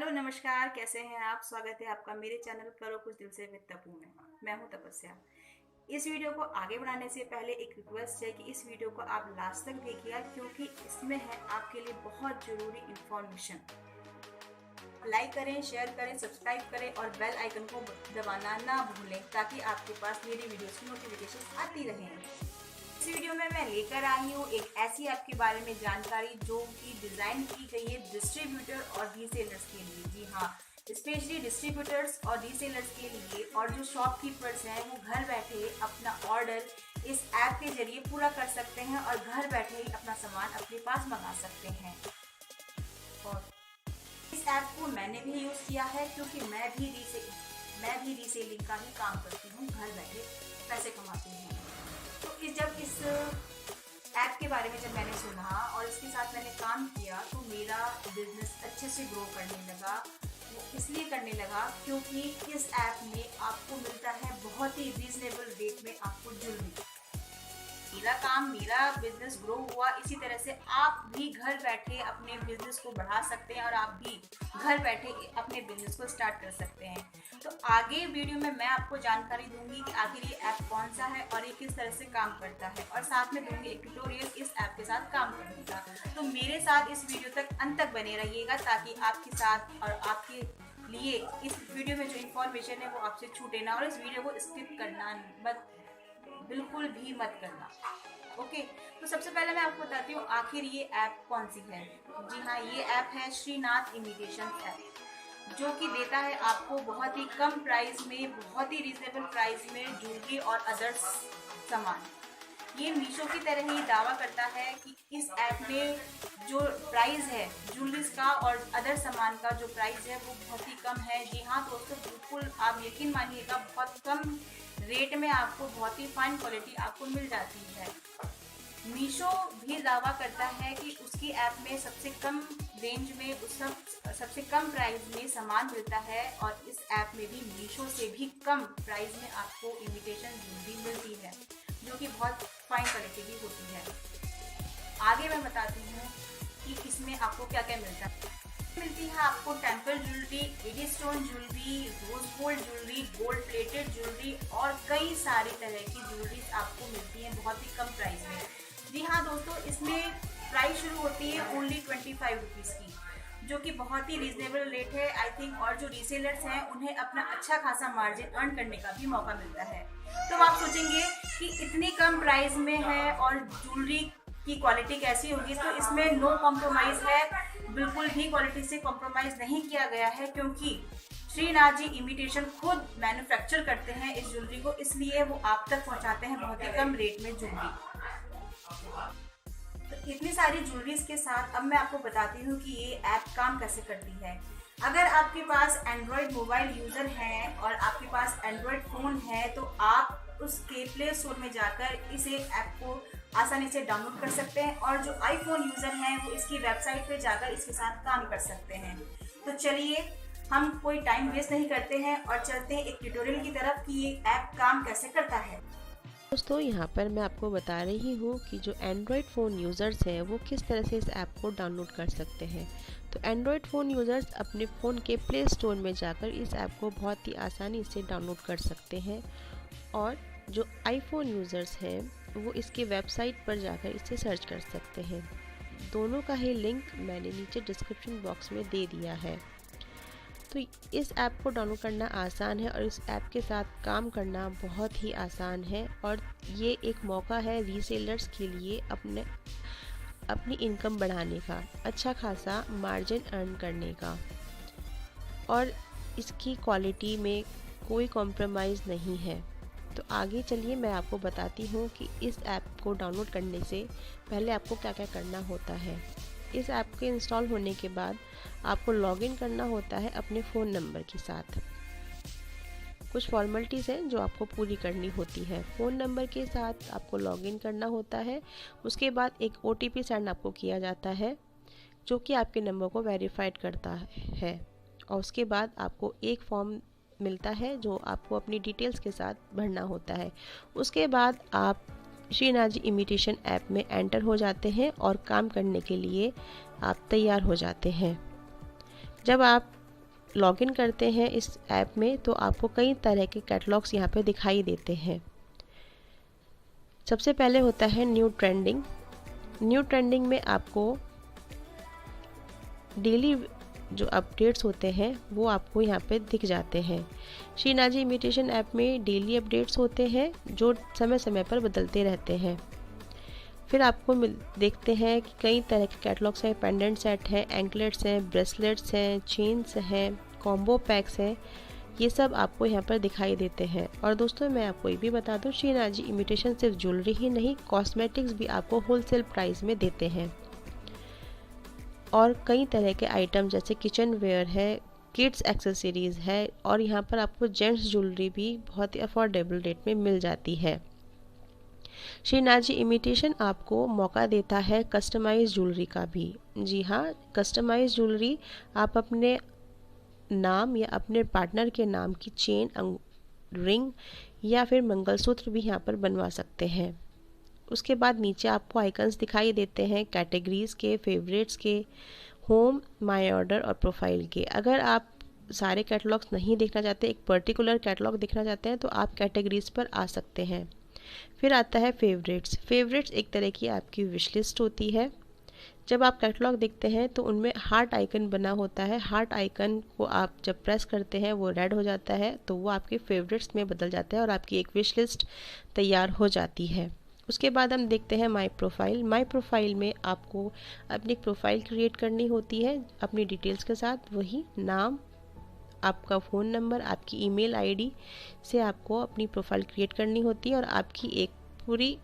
Hello नमस्कार, कैसे हैं आप। स्वागत है आपका मेरे चैनल करो कुछ दिल से विद तपू में। मैं हूं तपस्या। इस वीडियो को आगे बढ़ाने से पहले एक रिक्वेस्ट है कि इस वीडियो को आप लास्ट तक देखिए, क्योंकि इसमें है आपके लिए बहुत जरूरी इंफॉर्मेशन। लाइक करें, शेयर करें, सब्सक्राइब करें और बेल आइकन को दबाना ना भूलें, ताकि आपके पास मेरी वीडियोस की नोटिफिकेशन आती रहें। इस वीडियो में मैं लेकर आई हूँ एक ऐसी ऐप के बारे में जानकारी जो कि डिजाइन की गई है डिस्ट्रीब्यूटर और रीसेलर्स के लिए। जी हाँ, स्पेशली डिस्ट्रीब्यूटर्स और रीसेलर्स के लिए। और जो शॉपकीपर्स हैं वो घर बैठे अपना ऑर्डर इस ऐप के जरिए पूरा कर सकते हैं और घर बैठे ही अपना सामान अपने पास मंगा सकते हैं। और इस ऐप को मैंने भी यूज किया है, क्योंकि मैं भी रीसेलिंग का ही काम करती हूँ, घर बैठे पैसे कमाती हूँ। तो जब इस ऐप के बारे में जब मैंने सुना और इसके साथ मैंने काम किया, तो मेरा बिजनेस अच्छे से ग्रो करने लगा। वो इसलिए करने लगा क्योंकि इस ऐप में आपको मिलता है बहुत ही रीजनेबल रेट में आपको ज्वेलरी। मेरा बिजनेस ग्रो हुआ इसी तरह से। आप भी घर बैठे अपने बिजनेस को बढ़ा सकते हैं और आप भी घर बैठे अपने बिजनेस को स्टार्ट कर सकते हैं। तो आगे वीडियो में मैं आपको जानकारी दूंगी कि आखिर ये ऐप कौन सा है और ये किस तरह से काम करता है, और साथ में दूंगी एक ट्यूटोरियल इस ऐप के साथ काम करने का। तो मेरे साथ इस वीडियो तक अंत तक बने रहिएगा, ताकि आपके साथ और आपके लिए इस वीडियो में जो इन्फॉर्मेशन है वो आपसे छूटे ना। और इस वीडियो को स्किप करना मत, बिल्कुल भी मत करना। ओके, तो सबसे पहले मैं आपको बताती हूँ आखिर ये ऐप कौन सी है। जी हाँ, ये ऐप है श्रीनाथ इमिटेशन ऐप, जो कि देता है आपको बहुत ही कम प्राइस में, बहुत ही रीजनेबल प्राइस में ज्वेलरी और अदर्स सामान। ये मीशो की तरह ही दावा करता है कि इस ऐप में जो प्राइस है ज्वेलरीज का और अदर सामान का जो प्राइस है वो बहुत ही कम है। जी हाँ दोस्तों, बिल्कुल आप यकीन मानिएगा, बहुत कम रेट में आपको बहुत ही फाइन क्वालिटी आपको मिल जाती है। मीशो भी दावा करता है कि उसकी ऐप में सबसे कम रेंज में सबसे कम प्राइस में सामान मिलता है, और इस ऐप में भी मीशो से भी कम प्राइस में आपको इमिटेशन ज्वेलरी मिलती है, जो कि बहुत फाइन क्वालिटी की होती है। आगे मैं बताती हूँ कि इसमें आपको क्या क्या मिलता है। मिलती है आपको temple jewellery, AD stone jewellery, rose gold jewellery, gold plated jewellery और कई सारी तरह की ज्वेलरी आपको मिलती है बहुत ही कम प्राइस में। जी हाँ दोस्तों, इसमें प्राइस शुरू होती है ओनली 25 रुपीज़ की, जो कि बहुत ही रीजनेबल रेट है आई थिंक। और जो रीसेलर्स हैं उन्हें अपना अच्छा खासा मार्जिन अर्न करने का भी मौका मिलता है। तो आप सोचेंगे कि इतनी कम प्राइस में है और ज्वेलरी की क्वालिटी कैसी होगी, तो इसमें नो कॉम्प्रोमाइज़ है, बिल्कुल भी क्वालिटी से कॉम्प्रोमाइज़ नहीं किया गया है, क्योंकि श्रीनाथ जी इमिटेशन खुद मैन्युफैक्चर करते हैं इस ज्वेलरी को, इसलिए वो आप तक पहुंचाते हैं बहुत ही कम रेट में ज्वेलरी। तो इतनी सारी ज्वेलरीज के साथ अब मैं आपको बताती हूँ कि ये ऐप काम कैसे करती है। अगर आपके पास एंड्रॉयड मोबाइल यूज़र हैं और आपके पास एंड्रॉयड फ़ोन है, तो आप उसके प्ले स्टोर में जाकर इस ऐप को आसानी से डाउनलोड कर सकते हैं, और जो आईफोन यूज़र हैं वो इसकी वेबसाइट पे जाकर इसके साथ काम कर सकते हैं। तो चलिए हम कोई टाइम वेस्ट नहीं करते हैं और चलते हैं एक ट्यूटोरियल की तरफ कि ये ऐप काम कैसे करता है। दोस्तों, यहाँ पर मैं आपको बता रही हूँ कि जो एंड्रॉयड फ़ोन यूज़र्स हैं वो किस तरह से इस ऐप को डाउनलोड कर सकते हैं। तो एंड्रॉयड फ़ोन यूज़र्स अपने फ़ोन के प्ले स्टोर में जाकर इस ऐप को बहुत ही आसानी से डाउनलोड कर सकते हैं, और जो आईफोन यूज़र्स हैं वो इसकी वेबसाइट पर जाकर इसे सर्च कर सकते हैं। दोनों का ही लिंक मैंने नीचे डिस्क्रिप्शन बॉक्स में दे दिया है। तो इस ऐप को डाउनलोड करना आसान है और इस ऐप के साथ काम करना बहुत ही आसान है, और ये एक मौका है रीसेलर्स के लिए अपनी इनकम बढ़ाने का, अच्छा खासा मार्जिन अर्न करने का, और इसकी क्वालिटी में कोई कॉम्प्रोमाइज़ नहीं है। तो आगे चलिए मैं आपको बताती हूँ कि इस ऐप को डाउनलोड करने से पहले आपको क्या क्या करना होता है। इस ऐप के इंस्टॉल होने के बाद आपको लॉगिन करना होता है अपने फ़ोन नंबर के साथ। कुछ फॉर्मेलिटीज़ हैं जो आपको पूरी करनी होती है। फ़ोन नंबर के साथ आपको लॉगिन करना होता है। उसके बाद एक OTP सेंड आपको किया जाता है, जो कि आपके नंबर को वेरीफाइड करता है, और उसके बाद आपको एक फॉर्म मिलता है जो आपको अपनी डिटेल्स के साथ भरना होता है। उसके बाद आप श्रीनाथ जी इमिटेशन ऐप में एंटर हो जाते हैं और काम करने के लिए आप तैयार हो जाते हैं। जब आप लॉगिन करते हैं इस ऐप में तो आपको कई तरह के कैटलॉग्स यहाँ पे दिखाई देते हैं। सबसे पहले होता है न्यू ट्रेंडिंग। न्यू ट्रेंडिंग में आपको डेली जो अपडेट्स होते हैं वो आपको यहाँ पे दिख जाते हैं। श्रीनाजी इमिटेशन ऐप में डेली अपडेट्स होते हैं जो समय समय पर बदलते रहते हैं। फिर आपको देखते हैं कि कई तरह के कैटलॉग्स हैं, पेंडेंट सेट है, एंकलेट्स हैं, ब्रेसलेट्स हैं, चेन्स हैं, कॉम्बो पैक्स हैं, ये सब आपको यहाँ पर दिखाई देते हैं। और दोस्तों मैं आपको ये भी बता दूँ, श्रीनाजी इमिटेशन सिर्फ ज्वेलरी ही नहीं, कॉस्मेटिक्स भी आपको होलसेल प्राइस में देते हैं। और कई तरह के आइटम जैसे किचन वेयर है, किड्स एक्सेसरीज़ है, और यहाँ पर आपको जेंट्स ज्वेलरी भी बहुत ही अफोर्डेबल रेट में मिल जाती है। श्रीनाजी इमिटेशन आपको मौका देता है कस्टमाइज ज्वेलरी का भी। जी हाँ, कस्टमाइज ज्वेलरी आप अपने नाम या अपने पार्टनर के नाम की चेन, रिंग या फिर मंगलसूत्र भी यहाँ पर बनवा सकते हैं। उसके बाद नीचे आपको आइकन्स दिखाई देते हैं कैटेगरीज़ के, फेवरेट्स के, होम, माय ऑर्डर और प्रोफाइल के। अगर आप सारे कैटलॉग्स नहीं देखना चाहते, एक पर्टिकुलर कैटलॉग देखना चाहते हैं तो आप कैटेगरीज़ पर आ सकते हैं। फिर आता है फेवरेट्स। फेवरेट्स एक तरह की आपकी विश लिस्ट होती है। जब आप कैटलॉग देखते हैं तो उनमें हार्ट आइकन बना होता है। हार्ट आइकन को आप जब प्रेस करते हैं वो रेड हो जाता है, तो वो आपके फेवरेट्स में बदल जाता है और आपकी एक विश लिस्ट तैयार हो जाती है। उसके बाद हम देखते हैं माई प्रोफाइल। माई प्रोफाइल में आपको अपनी प्रोफाइल क्रिएट करनी होती है अपनी डिटेल्स के साथ। वही नाम, आपका फ़ोन नंबर, आपकी ईमेल आईडी से आपको अपनी प्रोफाइल क्रिएट करनी होती है और आपकी एक पूरी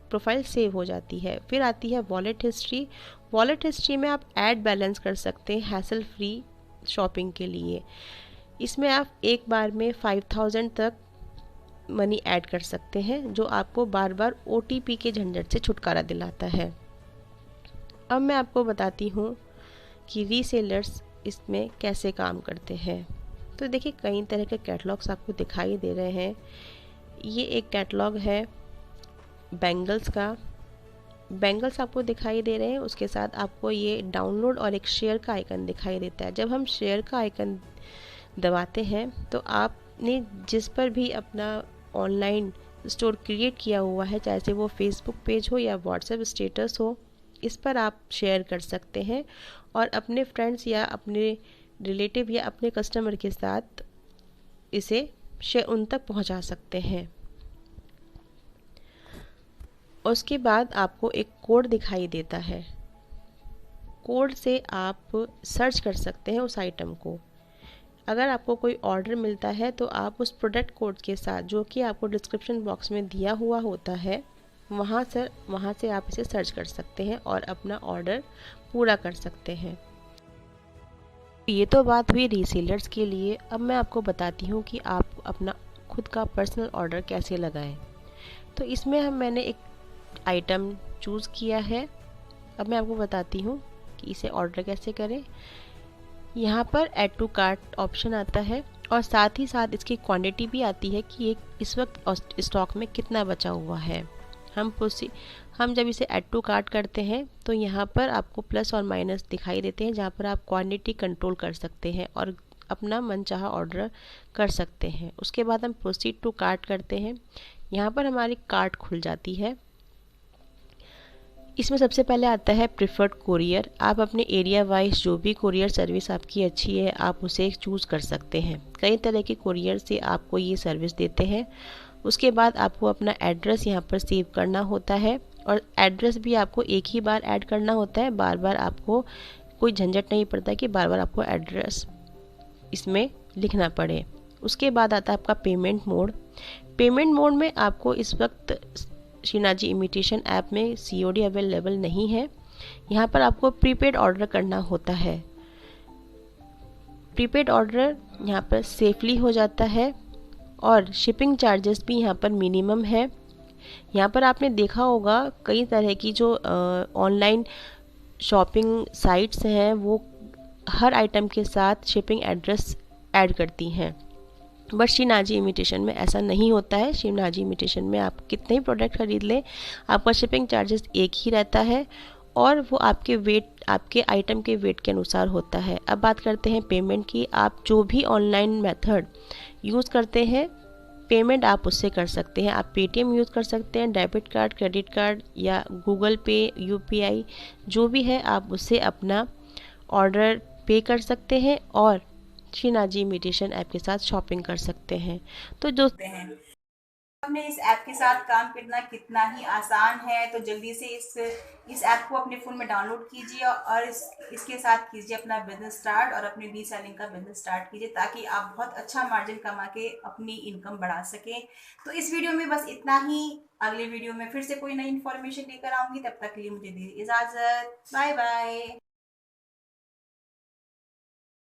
प्रोफाइल सेव हो जाती है। फिर आती है वॉलेट हिस्ट्री। वॉलेट हिस्ट्री में आप ऐड बैलेंस कर सकते हैं हैसल फ्री शॉपिंग के लिए। इसमें आप एक बार में 5000 तक मनी ऐड कर सकते हैं, जो आपको बार बार OTP के झंझट से छुटकारा दिलाता है। अब मैं आपको बताती हूँ कि रीसेलर्स इसमें कैसे काम करते हैं। तो देखिए, कई तरह के कैटलॉग्स आपको दिखाई दे रहे हैं। ये एक कैटलॉग है बैंगल्स का। बैंगल्स आपको दिखाई दे रहे हैं, उसके साथ आपको ये डाउनलोड और एक शेयर का आइकन दिखाई देता है। जब हम शेयर का आइकन दबाते हैं तो आपने जिस पर भी अपना ऑनलाइन स्टोर क्रिएट किया हुआ है, चाहे वो फेसबुक पेज हो या व्हाट्सएप स्टेटस हो, इस पर आप शेयर कर सकते हैं और अपने फ्रेंड्स या अपने रिलेटिव या अपने कस्टमर के साथ इसे उन तक पहुंचा सकते हैं। उसके बाद आपको एक कोड दिखाई देता है। कोड से आप सर्च कर सकते हैं उस आइटम को। अगर आपको कोई ऑर्डर मिलता है तो आप उस प्रोडक्ट कोड के साथ, जो कि आपको डिस्क्रिप्शन बॉक्स में दिया हुआ होता है, वहाँ से आप इसे सर्च कर सकते हैं और अपना ऑर्डर पूरा कर सकते हैं। ये तो बात हुई रीसेलर्स के लिए। अब मैं आपको बताती हूँ कि आप अपना खुद का पर्सनल ऑर्डर कैसे लगाएं। तो इसमें मैंने एक आइटम चूज़ किया है। अब मैं आपको बताती हूँ कि इसे ऑर्डर कैसे करें। यहाँ पर ऐड टू कार्ट ऑप्शन आता है और साथ ही साथ इसकी क्वांटिटी भी आती है कि ये इस वक्त स्टॉक में कितना बचा हुआ है। हम जब इसे ऐड टू कार्ट करते हैं तो यहाँ पर आपको प्लस और माइनस दिखाई देते हैं, जहाँ पर आप क्वांटिटी कंट्रोल कर सकते हैं और अपना मनचाहा ऑर्डर कर सकते हैं। उसके बाद हम प्रोसीड टू कार्ट करते हैं। यहाँ पर हमारी कार्ट खुल जाती है। इसमें सबसे पहले आता है प्रिफर्ड कोरियर। आप अपने एरिया वाइज जो भी कोरियर सर्विस आपकी अच्छी है, आप उसे चूज़ कर सकते हैं। कई तरह के कोरियर से आपको ये सर्विस देते हैं। उसके बाद आपको अपना एड्रेस यहाँ पर सेव करना होता है और एड्रेस भी आपको एक ही बार ऐड करना होता है। बार बार आपको कोई झंझट नहीं पड़ता कि बार बार आपको एड्रेस इसमें लिखना पड़े। उसके बाद आता है आपका पेमेंट मोड। पेमेंट मोड में आपको इस वक्त श्रीनाजी इमिटेशन ऐप में COD अवेलेबल नहीं है। यहाँ पर आपको प्रीपेड ऑर्डर करना होता है। प्रीपेड ऑर्डर यहाँ पर सेफली हो जाता है और शिपिंग चार्जेस भी यहाँ पर मिनिमम है। यहाँ पर आपने देखा होगा कई तरह की जो ऑनलाइन शॉपिंग साइट्स हैं वो हर आइटम के साथ शिपिंग एड्रेस ऐड करती हैं, बट श्रीनाजी इमिटेशन में ऐसा नहीं होता है। श्रीनाजी इमिटेशन में आप कितने ही प्रोडक्ट खरीद लें, आपका शिपिंग चार्जेस एक ही रहता है और वो आपके आइटम के वेट के अनुसार होता है। अब बात करते हैं पेमेंट की। आप जो भी ऑनलाइन मेथड यूज़ करते हैं, पेमेंट आप उससे कर सकते हैं। आप पेटीएम यूज़ कर सकते हैं, डेबिट कार्ड, क्रेडिट कार्ड या गूगल पे, यूपीआई जो भी है आप उससे अपना ऑर्डर पे कर सकते हैं और शिनाजी इमिटेशन ऐप के साथ शॉपिंग कर सकते हैं। तो जो हैं अपने इस ऐप के साथ काम करना कितना ही आसान है, तो जल्दी से इस ऐप को अपने फ़ोन में डाउनलोड कीजिए और इसके साथ कीजिए अपना बिजनेस स्टार्ट और अपनी रीसेलिंग का बिजनेस स्टार्ट कीजिए, ताकि आप बहुत अच्छा मार्जिन कमा के अपनी इनकम बढ़ा सकें। तो इस वीडियो में बस इतना ही। अगले वीडियो में फिर से कोई नई इन्फॉर्मेशन लेकर आऊंगी, तब तक के लिए मुझे दीजिए इजाज़त। Bye bye.